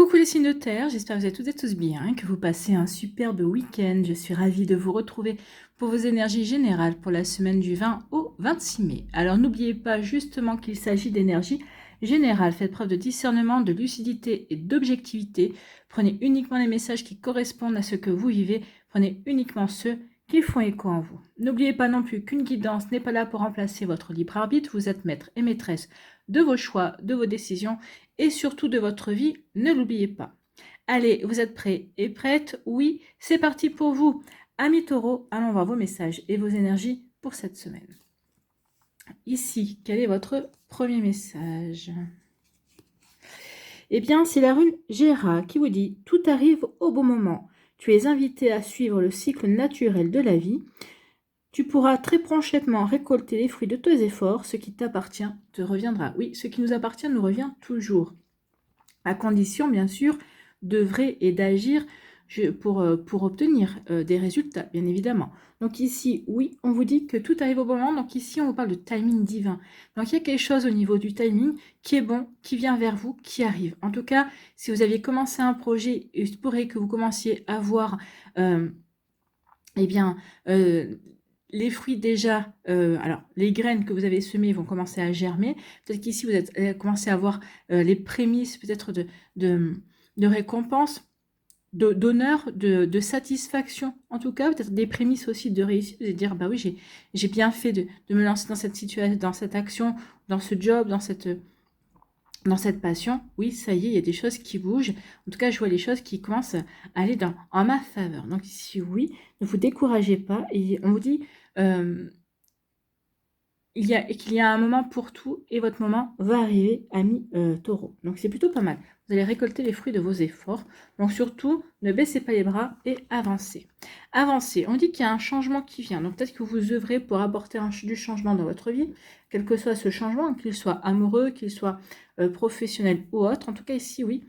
Coucou les signes de terre, j'espère que vous êtes toutes et tous bien, que vous passez un superbe week-end. Je suis ravie de vous retrouver pour vos énergies générales pour la semaine du 20 au 26 mai. Alors n'oubliez pas justement qu'il s'agit d'énergie générale. Faites preuve de discernement, de lucidité et d'objectivité. Prenez uniquement les messages qui correspondent à ce que vous vivez. Prenez uniquement ceux qui font écho en vous. N'oubliez pas non plus qu'une guidance n'est pas là pour remplacer votre libre arbitre. Vous êtes maître et maîtresse de vos choix, de vos décisions et surtout de votre vie, ne l'oubliez pas. Allez, vous êtes prêts et prêtes? Oui, c'est parti pour vous. Amis taureaux, allons voir vos messages et vos énergies pour cette semaine. Ici, quel est votre premier message? Eh bien, c'est la rune Gera qui vous dit « Tout arrive au bon moment. Tu es invité à suivre le cycle naturel de la vie. Tu pourras très prochainement récolter les fruits de tes efforts. Ce qui t'appartient te reviendra. » Oui, ce qui nous appartient nous revient toujours. À condition, bien sûr, d'œuvrer et d'agir pour obtenir des résultats, bien évidemment. Donc ici, oui, on vous dit que tout arrive au bon moment. Donc ici, on vous parle de timing divin. Donc il y a quelque chose au niveau du timing qui est bon, qui vient vers vous, qui arrive. En tout cas, si vous aviez commencé un projet, il pourrait que vous commenciez à voir, eh bien, les fruits déjà, alors les graines que vous avez semées vont commencer à germer. Peut-être qu'ici, vous avez commencé à voir les prémices peut-être de récompense, d'honneur, de satisfaction. En tout cas, peut-être des prémices aussi de réussite. Vous allez dire, bah oui, j'ai bien fait de me lancer dans cette situation, dans cette action, dans ce job, dans cette passion. Oui, ça y est, il y a des choses qui bougent. En tout cas, je vois les choses qui commencent à aller en ma faveur. Donc ici, oui, ne vous découragez pas. Et on vous dit qu'il y a un moment pour tout et votre moment va arriver, amis taureaux. Donc c'est plutôt pas mal. Vous allez récolter les fruits de vos efforts. Donc surtout, ne baissez pas les bras et avancez. Avancez. On dit qu'il y a un changement qui vient. Donc peut-être que vous œuvrez pour apporter du changement dans votre vie, quel que soit ce changement, qu'il soit amoureux, qu'il soit professionnel ou autre. En tout cas ici, oui.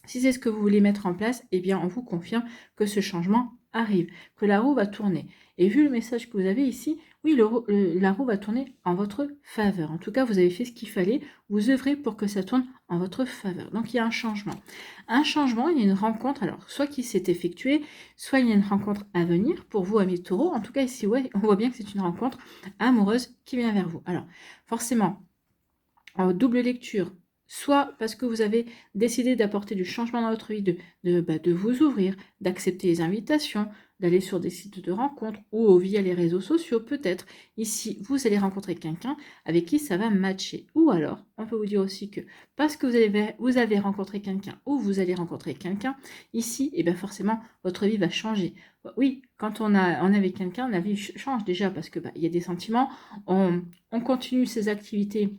Si c'est ce que vous voulez mettre en place, eh bien on vous confirme que ce changement arrive, que la roue va tourner. Et vu le message que vous avez ici, oui, la roue va tourner en votre faveur. En tout cas, vous avez fait ce qu'il fallait, vous œuvrez pour que ça tourne en votre faveur. Donc, il y a un changement. Un changement, il y a une rencontre, alors, soit qui s'est effectuée, soit il y a une rencontre à venir pour vous, amis taureaux. En tout cas, ici, ouais, on voit bien que c'est une rencontre amoureuse qui vient vers vous. Alors, forcément, en double lecture, soit parce que vous avez décidé d'apporter du changement dans votre vie, de vous ouvrir, d'accepter les invitations, d'aller sur des sites de rencontres ou via les réseaux sociaux peut-être. Ici, vous allez rencontrer quelqu'un avec qui ça va matcher. Ou alors, on peut vous dire aussi que parce que vous avez rencontré quelqu'un ou vous allez rencontrer quelqu'un, ici, et bien forcément, votre vie va changer. Oui, quand on est avec quelqu'un, la vie change déjà parce que il y a des sentiments, on continue ses activités,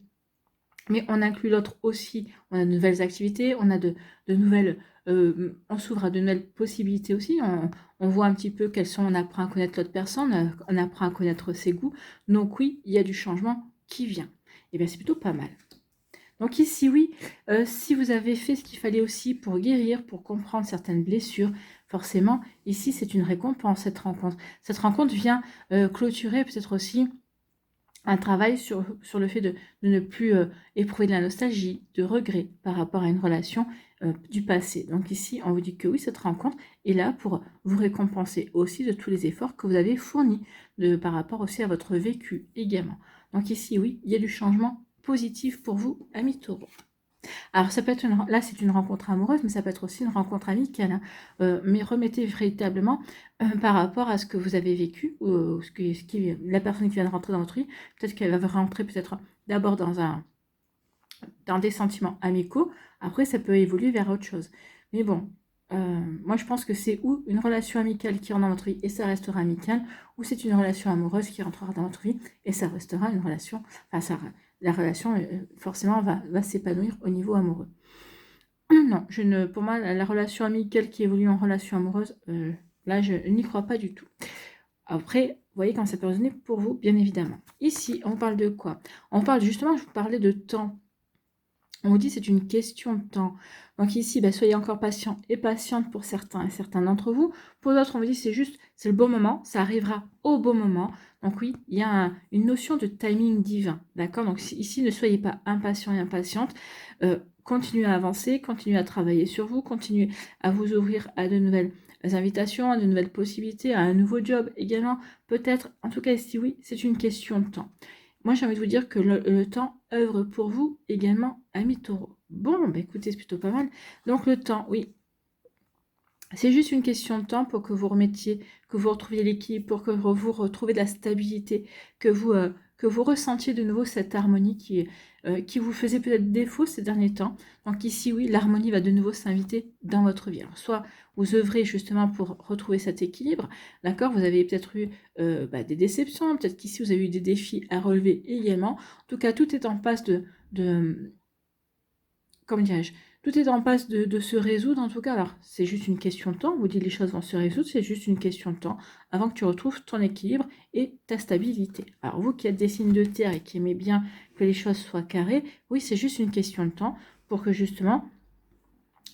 mais on inclut l'autre aussi. On a de nouvelles activités, on a de nouvelles, on s'ouvre à de nouvelles possibilités aussi. On voit un petit peu quelles sont, on apprend à connaître l'autre personne, on apprend à connaître ses goûts. Donc oui, il y a du changement qui vient. Et bien c'est plutôt pas mal. Donc ici, oui, si vous avez fait ce qu'il fallait aussi pour guérir, pour comprendre certaines blessures, forcément, ici c'est une récompense, cette rencontre. Cette rencontre vient clôturer peut-être aussi un travail sur le fait de ne plus éprouver de la nostalgie, de regret par rapport à une relation du passé. Donc ici, on vous dit que oui, cette rencontre est là pour vous récompenser aussi de tous les efforts que vous avez fournis par rapport aussi à votre vécu également. Donc ici, oui, il y a du changement positif pour vous, amis taureaux. Alors ça peut être là c'est une rencontre amoureuse, mais ça peut être aussi une rencontre amicale. Hein. Mais remettez véritablement par rapport à ce que vous avez vécu, ou la personne qui vient de rentrer dans votre vie, peut-être qu'elle va rentrer peut-être d'abord dans des sentiments amicaux, après ça peut évoluer vers autre chose. Mais bon, moi je pense que c'est ou une relation amicale qui rentre dans votre vie et ça restera amical, ou c'est une relation amoureuse qui rentrera dans votre vie et ça restera une relation, la relation forcément va s'épanouir au niveau amoureux. Non, pour moi, la relation amicale qui évolue en relation amoureuse, là, je n'y crois pas du tout. Après, vous voyez quand ça peut résonner pour vous, bien évidemment. Ici, on parle de quoi? On parle justement, je vous parlais de temps. On vous dit c'est une question de temps. Donc ici, soyez encore patient et patiente pour certains et certains d'entre vous. Pour d'autres, on vous dit c'est le bon moment, ça arrivera au bon moment. Donc oui, il y a une notion de timing divin, d'accord? Donc ici, ne soyez pas impatient et impatiente. continuez à avancer, continuez à travailler sur vous, continuez à vous ouvrir à de nouvelles invitations, à de nouvelles possibilités, à un nouveau job également, peut-être, en tout cas ici oui, c'est une question de temps. Moi j'ai envie de vous dire que le temps œuvre pour vous également, amis taureaux. Bon, bah écoutez, c'est plutôt pas mal. Donc le temps, oui, c'est juste une question de temps pour que vous remettiez, que vous retrouviez l'équilibre, pour que vous retrouviez de la stabilité, que vous ressentiez de nouveau cette harmonie qui vous faisait peut-être défaut ces derniers temps. Donc ici, oui, l'harmonie va de nouveau s'inviter dans votre vie. Alors, soit vous œuvrez justement pour retrouver cet équilibre, d'accord. Vous avez peut-être eu des déceptions, peut-être qu'ici vous avez eu des défis à relever également. En tout cas, tout est en passe comment dirais-je, tout est en passe de se résoudre, en tout cas. Alors, c'est juste une question de temps. On vous dit que les choses vont se résoudre, c'est juste une question de temps avant que tu retrouves ton équilibre et ta stabilité. Alors, vous qui êtes des signes de terre et qui aimez bien que les choses soient carrées, oui, c'est juste une question de temps pour que justement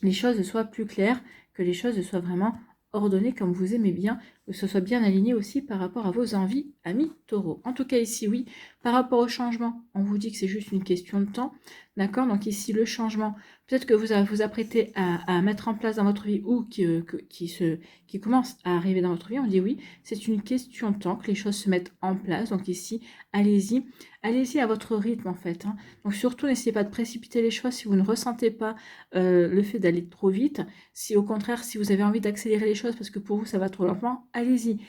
les choses soient plus claires, que les choses soient vraiment ordonnées comme vous aimez bien, que ce soit bien aligné aussi par rapport à vos envies, amis taureaux. En tout cas ici, oui, par rapport au changement, on vous dit que c'est juste une question de temps, d'accord. Donc ici, le changement, peut-être que vous vous apprêtez à mettre en place dans votre vie ou qui commence à arriver dans votre vie, on dit oui, c'est une question de temps que les choses se mettent en place. Donc ici, allez-y, allez-y à votre rythme en fait. Donc surtout, n'essayez pas de précipiter les choses si vous ne ressentez pas le fait d'aller trop vite. Si au contraire, si vous avez envie d'accélérer les choses parce que pour vous ça va trop lentement, allez-y,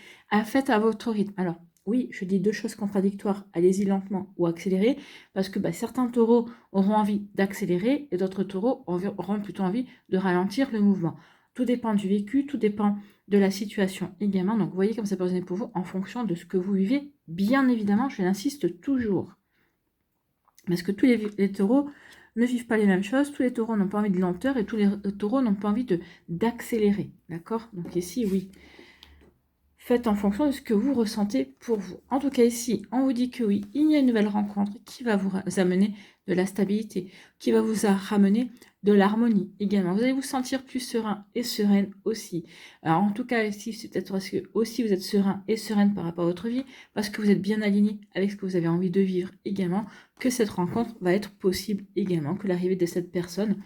faites à votre rythme. Alors oui, je dis deux choses contradictoires, allez-y lentement ou accélérez, parce que certains taureaux auront envie d'accélérer et d'autres taureaux auront plutôt envie de ralentir le mouvement. Tout dépend du vécu, tout dépend de la situation également. Donc vous voyez comme ça peut résonner pour vous en fonction de ce que vous vivez. Bien évidemment, je l'insiste toujours. Parce que tous les taureaux ne vivent pas les mêmes choses, tous les taureaux n'ont pas envie de lenteur et tous les taureaux n'ont pas envie d'accélérer. D'accord. Donc ici, oui. Faites en fonction de ce que vous ressentez pour vous. En tout cas, ici, on vous dit que oui, il y a une nouvelle rencontre qui va vous amener de la stabilité, qui va vous ramener de l'harmonie également. Vous allez vous sentir plus serein et sereine aussi. Alors, en tout cas, ici, c'est peut-être parce que aussi vous êtes serein et sereine par rapport à votre vie, parce que vous êtes bien aligné avec ce que vous avez envie de vivre également, que cette rencontre va être possible également, que l'arrivée de cette personne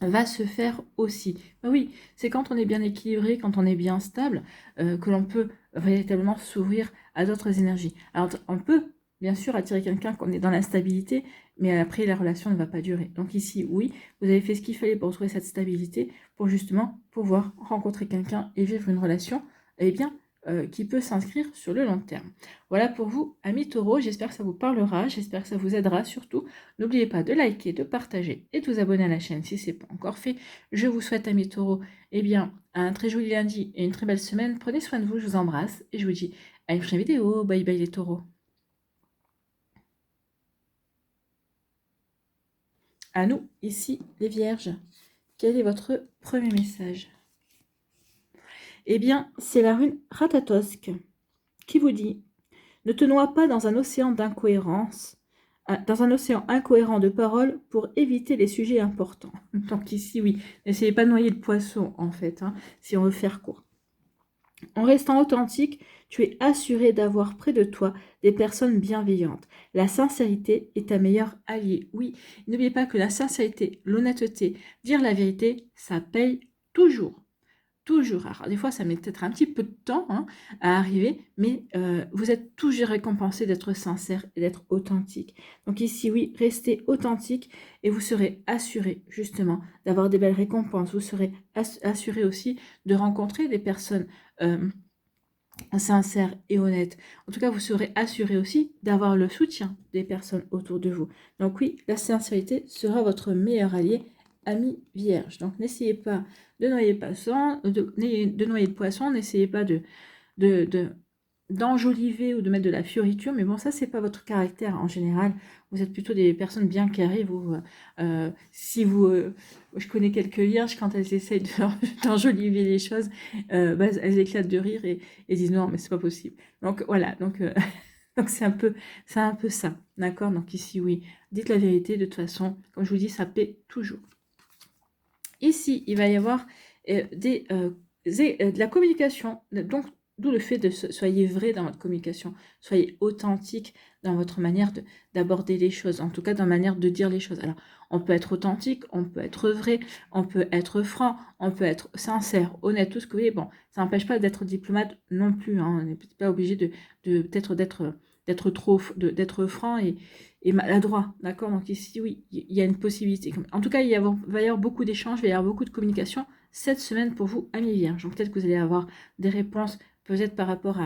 va se faire aussi. Oui, c'est quand on est bien équilibré, quand on est bien stable, que l'on peut véritablement s'ouvrir à d'autres énergies. Alors, on peut bien sûr attirer quelqu'un quand on est dans la stabilité, mais après, la relation ne va pas durer. Donc ici, oui, vous avez fait ce qu'il fallait pour trouver cette stabilité, pour justement pouvoir rencontrer quelqu'un et vivre une relation, eh bien, qui peut s'inscrire sur le long terme. Voilà pour vous, amis taureaux, j'espère que ça vous parlera, j'espère que ça vous aidera surtout. N'oubliez pas de liker, de partager et de vous abonner à la chaîne si ce n'est pas encore fait. Je vous souhaite, amis taureaux, eh bien, un très joli lundi et une très belle semaine. Prenez soin de vous, je vous embrasse et je vous dis à une prochaine vidéo. Bye bye les taureaux. À nous, ici, les vierges. Quel est votre premier message? Eh bien, c'est la rune Ratatosk qui vous dit « Ne te noie pas dans un océan d'incohérence, dans un océan incohérent de paroles pour éviter les sujets importants. » Donc ici, oui, n'essayez pas de noyer le poisson, en fait, si on veut faire court. En restant authentique, tu es assuré d'avoir près de toi des personnes bienveillantes. La sincérité est ta meilleure alliée. Oui, n'oubliez pas que la sincérité, l'honnêteté, dire la vérité, ça paye toujours. Toujours. Alors, des fois, ça met peut-être un petit peu de temps à arriver, mais vous êtes toujours récompensé d'être sincère et d'être authentique. Donc ici, oui, restez authentique et vous serez assuré, justement, d'avoir des belles récompenses. Vous serez assuré aussi de rencontrer des personnes sincères et honnêtes. En tout cas, vous serez assuré aussi d'avoir le soutien des personnes autour de vous. Donc oui, la sincérité sera votre meilleur allié, ami vierge. Donc n'essayez pas de noyer le poisson, n'essayez pas d'enjoliver ou de mettre de la fioriture, mais bon, ça c'est pas votre caractère en général. Vous êtes plutôt des personnes bien carrées. Je connais quelques vierges, quand elles essayent d'enjoliver les choses, elles éclatent de rire et disent non mais c'est pas possible. Donc voilà, donc c'est un peu ça, d'accord. Donc ici oui, dites la vérité, de toute façon, comme je vous dis, ça paie toujours. Ici, il va y avoir de la communication, donc d'où le fait de soyez vrai dans votre communication, soyez authentique dans votre manière d'aborder les choses, en tout cas dans la manière de dire les choses. Alors, on peut être authentique, on peut être vrai, on peut être franc, on peut être sincère, honnête, tout ce que vous voulez. Bon, ça n'empêche pas d'être diplomate non plus, hein. On n'est peut-être pas obligé peut-être d'être franc et maladroit, d'accord? Donc ici, oui, il y a une possibilité. En tout cas, va y avoir beaucoup d'échanges, il va y avoir beaucoup de communication cette semaine pour vous, amis vierges. Donc peut-être que vous allez avoir des réponses, peut-être par rapport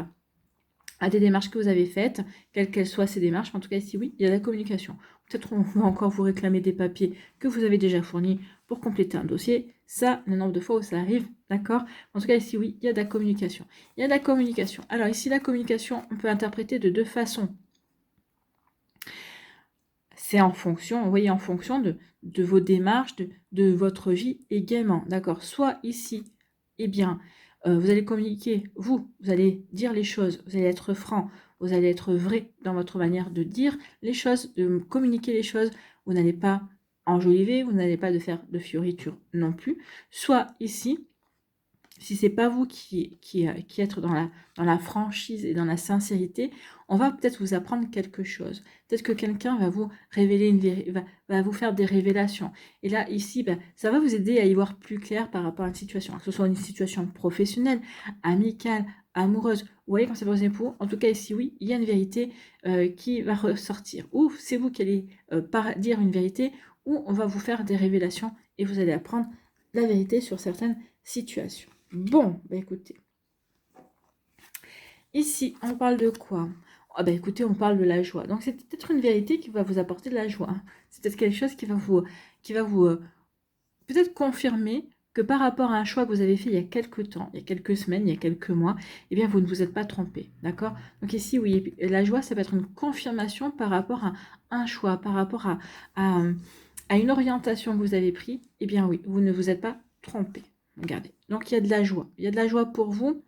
à des démarches que vous avez faites, quelles qu'elles soient ces démarches. En tout cas, ici, oui, il y a de la communication. Peut-être on va encore vous réclamer des papiers que vous avez déjà fournis pour compléter un dossier. Ça, le nombre de fois où ça arrive, d'accord? En tout cas, ici, oui, il y a de la communication. Il y a de la communication. Alors ici, la communication, on peut interpréter de deux façons. C'est en fonction, vous voyez, en fonction de vos démarches, de votre vie également, d'accord? Soit ici, eh bien, vous allez communiquer, vous allez dire les choses, vous allez être franc, vous allez être vrai dans votre manière de dire les choses, de communiquer les choses, vous n'allez pas enjoliver, vous n'allez pas de faire de fioritures non plus. Soit ici, si c'est pas vous qui êtes dans la franchise et dans la sincérité, on va peut-être vous apprendre quelque chose. Peut-être que quelqu'un va vous révéler va vous faire des révélations. Et là, ici, ça va vous aider à y voir plus clair par rapport à une situation, que ce soit une situation professionnelle, amicale, amoureuse. Vous voyez, quand c'est vos époux, en tout cas ici, oui, il y a une vérité qui va ressortir. Ou c'est vous qui allez dire une vérité, ou on va vous faire des révélations et vous allez apprendre la vérité sur certaines situations. Bon, écoutez. Ici, on parle de quoi? Écoutez, on parle de la joie. Donc, c'est peut-être une vérité qui va vous apporter de la joie. Hein. C'est peut-être quelque chose qui va vous peut-être confirmer que par rapport à un choix que vous avez fait il y a quelques temps, il y a quelques semaines, il y a quelques mois, eh bien, vous ne vous êtes pas trompé. D'accord? Donc, ici, oui, la joie, ça peut être une confirmation par rapport à un choix, par rapport à une orientation que vous avez prise. Eh bien, oui, vous ne vous êtes pas trompé. Regardez. Donc, il y a de la joie. Il y a de la joie pour vous.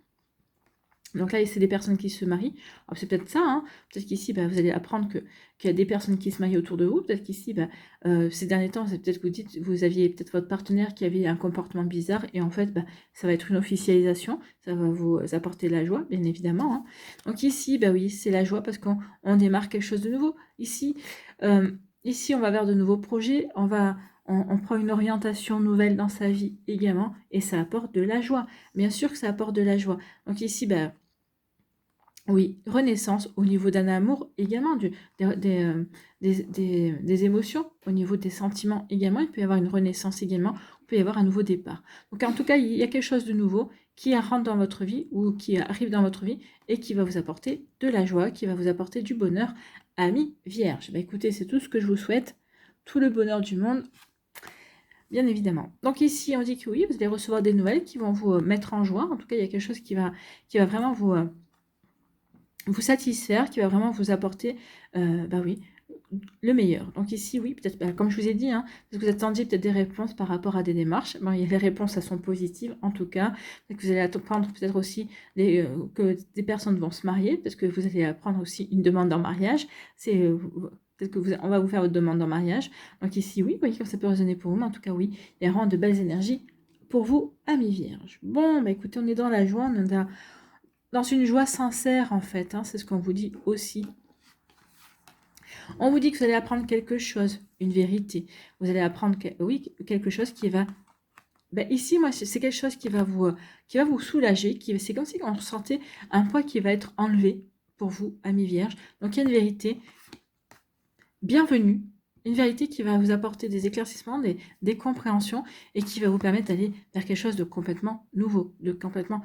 Donc là, c'est des personnes qui se marient. C'est peut-être ça. Hein. Peut-être qu'ici, vous allez apprendre qu'il y a des personnes qui se marient autour de vous. Peut-être qu'ici, ces derniers temps, c'est peut-être que vous aviez peut-être votre partenaire qui avait un comportement bizarre. Et en fait, ça va être une officialisation. Ça va vous apporter de la joie, bien évidemment. Hein. Donc ici, oui, c'est la joie parce qu'on démarre quelque chose de nouveau. Ici, on va vers de nouveaux projets. On prend une orientation nouvelle dans sa vie également et ça apporte de la joie. Bien sûr que ça apporte de la joie. Donc ici, oui, renaissance au niveau d'un amour également, des émotions, au niveau des sentiments également. Il peut y avoir une renaissance également, il peut y avoir un nouveau départ. Donc en tout cas, il y a quelque chose de nouveau qui rentre dans votre vie ou qui arrive dans votre vie et qui va vous apporter de la joie, qui va vous apporter du bonheur. Amis vierges, écoutez, c'est tout ce que je vous souhaite. Tout le bonheur du monde. Bien évidemment. Donc ici, on dit que oui, vous allez recevoir des nouvelles qui vont vous mettre en joie. En tout cas, il y a quelque chose qui va vraiment vous satisfaire, qui va vraiment vous apporter, oui, le meilleur. Donc ici, oui, peut-être, comme je vous ai dit, hein, parce que vous attendiez peut-être des réponses par rapport à des démarches. Il y a les réponses, elles sont positives, en tout cas. Que vous allez apprendre peut-être aussi que des personnes vont se marier, parce que vous allez apprendre aussi une demande en mariage. C'est... peut-être on va vous faire votre demande en mariage. Donc ici, oui, vous voyez comme ça peut résonner pour vous, mais en tout cas, oui, il y a vraiment de belles énergies pour vous, amis vierges. Bon, écoutez, on est dans la joie, on est dans une joie sincère, en fait. Hein, c'est ce qu'on vous dit aussi. On vous dit que vous allez apprendre quelque chose, une vérité. Vous allez apprendre, quelque chose qui va... ici, moi, c'est quelque chose qui va vous soulager. C'est comme si on ressentait un poids qui va être enlevé pour vous, amis vierges. Donc, il y a une vérité. Bienvenue, une vérité qui va vous apporter des éclaircissements, des compréhensions et qui va vous permettre d'aller vers quelque chose de complètement nouveau, de complètement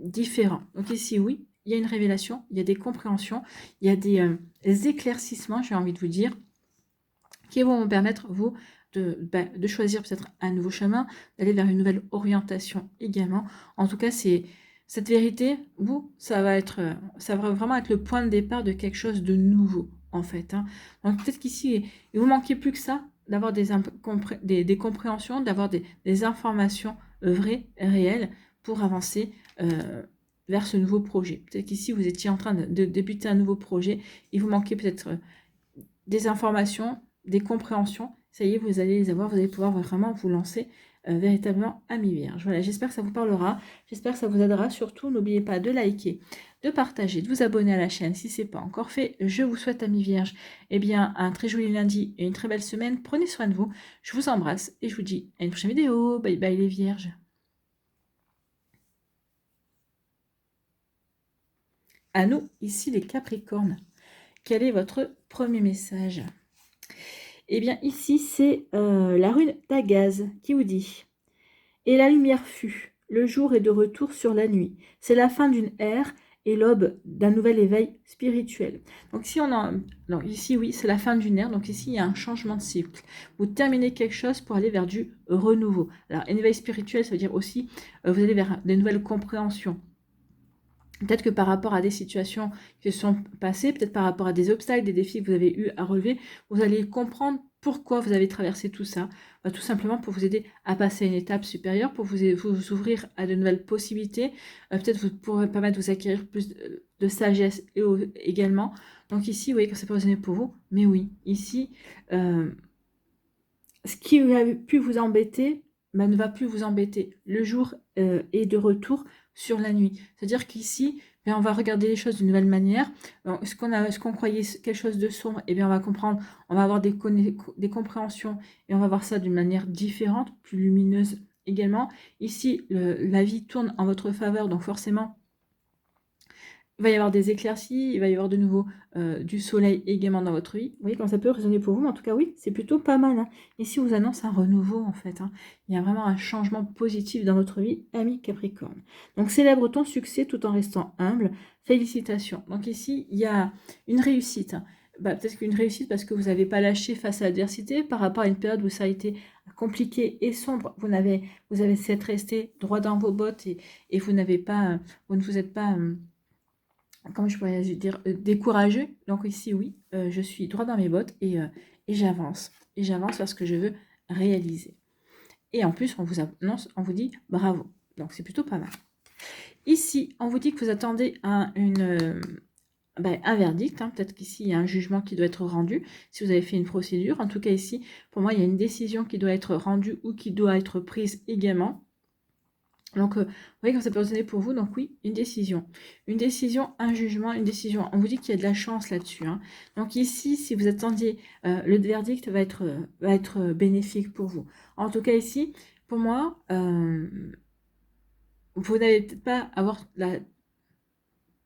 différent. Donc ici, oui, il y a une révélation, il y a des compréhensions, il y a des éclaircissements, j'ai envie de vous dire, qui vont vous permettre, vous, de choisir peut-être un nouveau chemin, d'aller vers une nouvelle orientation également. En tout cas, cette vérité, ça va vraiment être le point de départ de quelque chose de nouveau, en fait. Hein. Donc peut-être qu'ici, il vous manquait plus que ça, d'avoir des compréhensions, d'avoir des informations vraies, réelles, pour avancer vers ce nouveau projet. Peut-être qu'ici, vous étiez en train de débuter un nouveau projet, il vous manquait peut-être des informations, des compréhensions. Ça y est, vous allez les avoir, vous allez pouvoir vraiment vous lancer véritablement amis vierges. Voilà, j'espère que ça vous parlera, j'espère que ça vous aidera. Surtout, n'oubliez pas de liker, de partager, de vous abonner à la chaîne si ce n'est pas encore fait. Je vous souhaite, amis vierges, eh bien, un très joli lundi et une très belle semaine. Prenez soin de vous, je vous embrasse et je vous dis à une prochaine vidéo. Bye bye les vierges. À nous, ici les Capricornes. Quel est votre premier message? Eh bien, ici, c'est la rune d'Agaz qui vous dit « Et la lumière fut, le jour est de retour sur la nuit. C'est la fin d'une ère et l'aube d'un nouvel éveil spirituel. » Donc, si on a... Donc, ici, oui, c'est la fin d'une ère. Donc, ici, il y a un changement de cycle. Vous terminez quelque chose pour aller vers du renouveau. Alors, un éveil spirituel, ça veut dire aussi, vous allez vers des nouvelles compréhensions. Peut-être que par rapport à des situations qui se sont passées, peut-être par rapport à des obstacles, des défis que vous avez eu à relever, vous allez comprendre pourquoi vous avez traversé tout ça. Tout simplement pour vous aider à passer à une étape supérieure, pour vous ouvrir à de nouvelles possibilités. Peut-être vous pourrez permettre de vous acquérir plus de sagesse également. Donc ici, vous voyez que ça peut résonner pour vous. Mais oui, ici, ce qui a pu vous embêter ne va plus vous embêter. Le jour est de retour sur la nuit. C'est-à-dire qu'ici, on va regarder les choses d'une nouvelle manière. Ce qu'on croyait quelque chose de sombre, on va comprendre, on va avoir des compréhensions et on va voir ça d'une manière différente, plus lumineuse également. Ici, la vie tourne en votre faveur, donc forcément, il va y avoir des éclaircies, il va y avoir de nouveau du soleil également dans votre vie. Vous voyez comment ça peut résonner pour vous, mais en tout cas, oui, c'est plutôt pas mal. Hein. Ici, on vous annonce un renouveau, en fait. Hein. Il y a vraiment un changement positif dans votre vie, ami Capricorne. Donc, célèbre ton succès tout en restant humble. Félicitations. Donc ici, il y a une réussite. Hein. Peut-être qu'une réussite parce que vous n'avez pas lâché face à l'adversité par rapport à une période où ça a été compliqué et sombre. Vous avez resté droit dans vos bottes et vous ne vous êtes pas... comment je pourrais dire, décourageux. Donc ici, oui, je suis droit dans mes bottes et j'avance. Et j'avance parce que je veux réaliser. Et en plus, on vous annonce, on vous dit bravo. Donc c'est plutôt pas mal. Ici, on vous dit que vous attendez un verdict. Hein. Peut-être qu'ici, il y a un jugement qui doit être rendu. Si vous avez fait une procédure. En tout cas, ici, pour moi, il y a une décision qui doit être rendue ou qui doit être prise également. Donc, vous voyez quand ça peut résonner pour vous. Donc oui, une décision, un jugement, une décision. On vous dit qu'il y a de la chance là-dessus. Hein. Donc ici, si vous attendiez, le verdict va être bénéfique pour vous. En tout cas ici, pour moi, vous n'allez peut-être pas avoir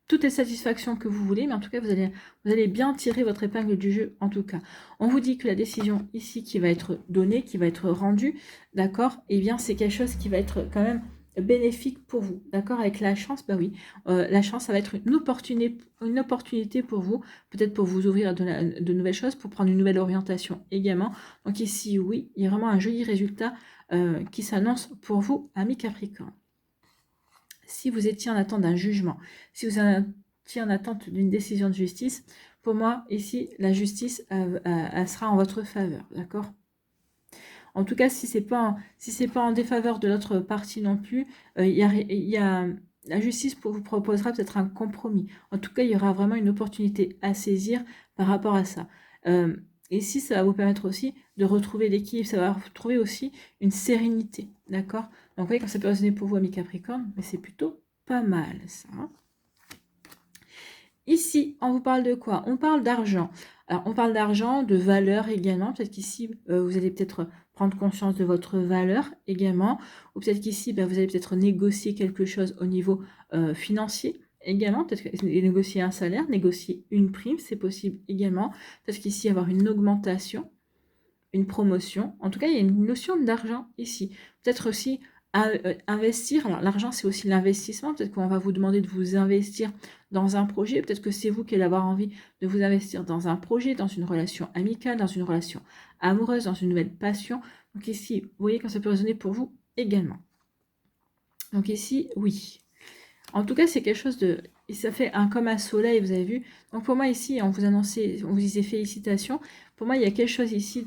toutes les satisfactions que vous voulez, mais en tout cas, vous allez bien tirer votre épingle du jeu, en tout cas. On vous dit que la décision ici qui va être donnée, qui va être rendue, d'accord, eh bien, c'est quelque chose qui va être quand même bénéfique pour vous, d'accord, avec la chance, bah oui, la chance, ça va être une opportunité pour vous, peut-être pour vous ouvrir à de nouvelles choses, pour prendre une nouvelle orientation également. Donc ici, oui, il y a vraiment un joli résultat qui s'annonce pour vous, amis Capricorne. Si vous étiez en attente d'un jugement, si vous étiez en attente d'une décision de justice, pour moi, ici, la justice, elle sera en votre faveur, d'accord? En tout cas, si c'est pas en défaveur de l'autre partie non plus, la justice vous proposera peut-être un compromis. En tout cas, il y aura vraiment une opportunité à saisir par rapport à ça. Ici, ça va vous permettre aussi de retrouver l'équilibre, ça va vous trouver aussi une sérénité, d'accord? Donc, vous voyez, quand ça peut résonner pour vous, amis Capricorne, mais c'est plutôt pas mal, ça. Hein. Ici, on vous parle de quoi? On parle d'argent. Alors, on parle d'argent, de valeur également. Peut-être qu'ici, vous allez peut-être prendre conscience de votre valeur également. Ou peut-être qu'ici, vous allez peut-être négocier quelque chose au niveau financier également. Peut-être négocier un salaire, négocier une prime, c'est possible également. Peut-être qu'ici, avoir une augmentation, une promotion. En tout cas, il y a une notion d'argent ici. Peut-être aussi investir. Alors, l'argent, c'est aussi l'investissement. Peut-être qu'on va vous demander de vous investir dans un projet. Peut-être que c'est vous qui allez avoir envie de vous investir dans un projet, dans une relation amicale, dans une relation amoureuse, dans une nouvelle passion. Donc ici, vous voyez quand ça peut résonner pour vous également. Donc ici, oui. En tout cas, c'est quelque chose de... Et ça fait comme un soleil, vous avez vu. Donc pour moi, ici, on vous disait félicitations. Pour moi, il y a quelque chose ici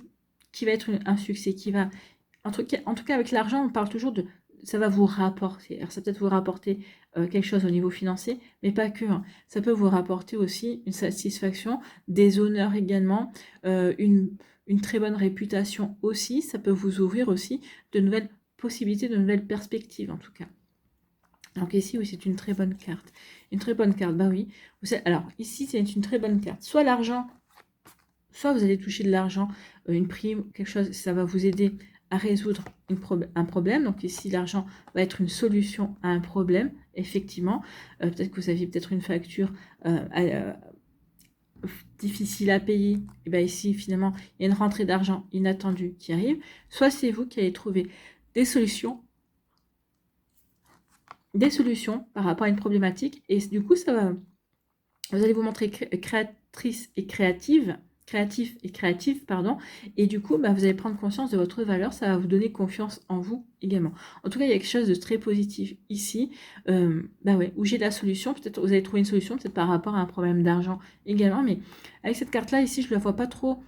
qui va être un succès, qui va... En tout cas, avec l'argent, on parle toujours de... Ça va vous rapporter. Alors, ça peut être vous rapporter quelque chose au niveau financier, mais pas que. Hein. Ça peut vous rapporter aussi une satisfaction, des honneurs également, une très bonne réputation aussi. Ça peut vous ouvrir aussi de nouvelles possibilités, de nouvelles perspectives en tout cas. Donc ici, oui, c'est une très bonne carte. Une très bonne carte, bah oui. Alors ici, c'est une très bonne carte. Soit l'argent, soit vous allez toucher de l'argent, une prime, quelque chose, ça va vous aider à résoudre un problème. Donc ici, l'argent va être une solution à un problème, effectivement. Peut-être que vous aviez peut-être une facture difficile à payer. Et bien ici, finalement, il y a une rentrée d'argent inattendue qui arrive. Soit c'est vous qui allez trouver des solutions par rapport à une problématique. Et du coup, vous allez vous montrer créatrice et créatif et créative, pardon, et du coup, bah, vous allez prendre conscience de votre valeur, ça va vous donner confiance en vous également. En tout cas, il y a quelque chose de très positif ici, bah ouais, où j'ai la solution, peut-être vous allez trouver une solution, peut-être par rapport à un problème d'argent également, mais avec cette carte-là, ici, je ne la vois pas trop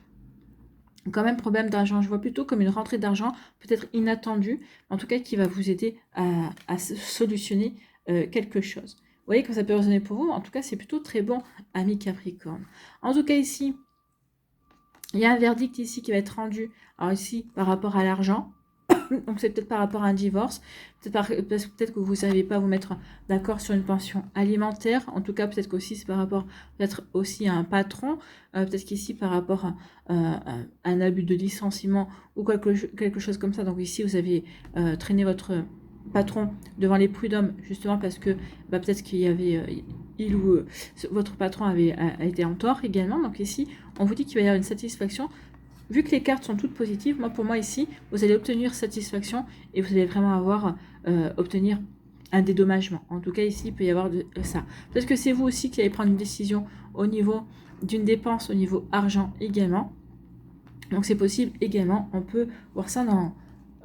quand même problème d'argent, je vois plutôt comme une rentrée d'argent, peut-être inattendue, en tout cas qui va vous aider à solutionner quelque chose. Vous voyez que ça peut résonner pour vous, en tout cas c'est plutôt très bon, ami Capricorne. En tout cas ici, il y a un verdict ici qui va être rendu, alors ici par rapport à l'argent, donc c'est peut-être par rapport à un divorce, peut-être que vous ne savez pas vous mettre d'accord sur une pension alimentaire, en tout cas peut-être qu'aussi c'est par rapport peut-être aussi à un patron, peut-être qu'ici par rapport à un abus de licenciement ou quelque chose comme ça, donc ici vous avez traîné votre patron devant les prud'hommes justement parce que bah, peut-être qu'il y avait votre patron a été en tort également, donc ici on vous dit qu'il va y avoir une satisfaction. Vu que les cartes sont toutes positives, pour moi ici, vous allez obtenir satisfaction et vous allez vraiment obtenir un dédommagement. En tout cas, ici, il peut y avoir ça. Peut-être que c'est vous aussi qui allez prendre une décision au niveau d'une dépense, au niveau argent également. Donc c'est possible également. On peut voir ça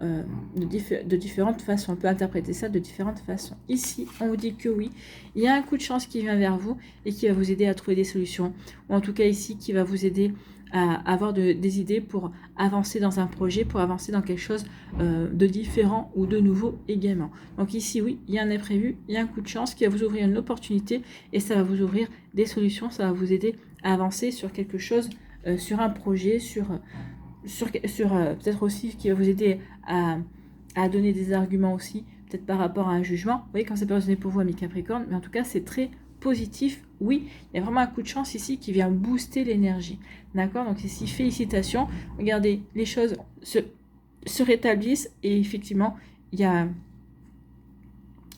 de différentes façons. On peut interpréter ça de différentes façons. Ici, on vous dit que oui, il y a un coup de chance qui vient vers vous et qui va vous aider à trouver des solutions. Ou en tout cas ici, qui va vous aider à avoir des idées pour avancer dans un projet, pour avancer dans quelque chose de différent ou de nouveau également. Donc ici, oui, il y a un imprévu, il y a un coup de chance qui va vous ouvrir une opportunité et ça va vous ouvrir des solutions, ça va vous aider à avancer sur quelque chose, sur un projet, sur peut-être aussi qui va vous aider à donner des arguments aussi, peut-être par rapport à un jugement. Vous voyez, quand c'est pas résonné pour vous, ami Capricorne, mais en tout cas, c'est très positif. Oui, il y a vraiment un coup de chance ici qui vient booster l'énergie. D'accord? Donc ici, félicitations. Regardez, les choses se rétablissent et effectivement, il y a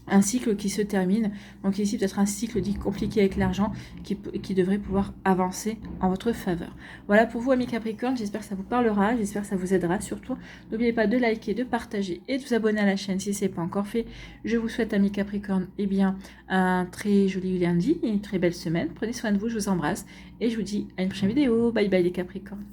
un cycle qui se termine. Donc ici, peut-être un cycle dit compliqué avec l'argent qui devrait pouvoir avancer en votre faveur. Voilà pour vous, amis Capricorne. J'espère que ça vous parlera. J'espère que ça vous aidera. Surtout, n'oubliez pas de liker, de partager et de vous abonner à la chaîne si ce n'est pas encore fait. Je vous souhaite, amis Capricorne, eh bien, un très joli lundi et une très belle semaine. Prenez soin de vous. Je vous embrasse et je vous dis à une prochaine vidéo. Bye bye les Capricornes.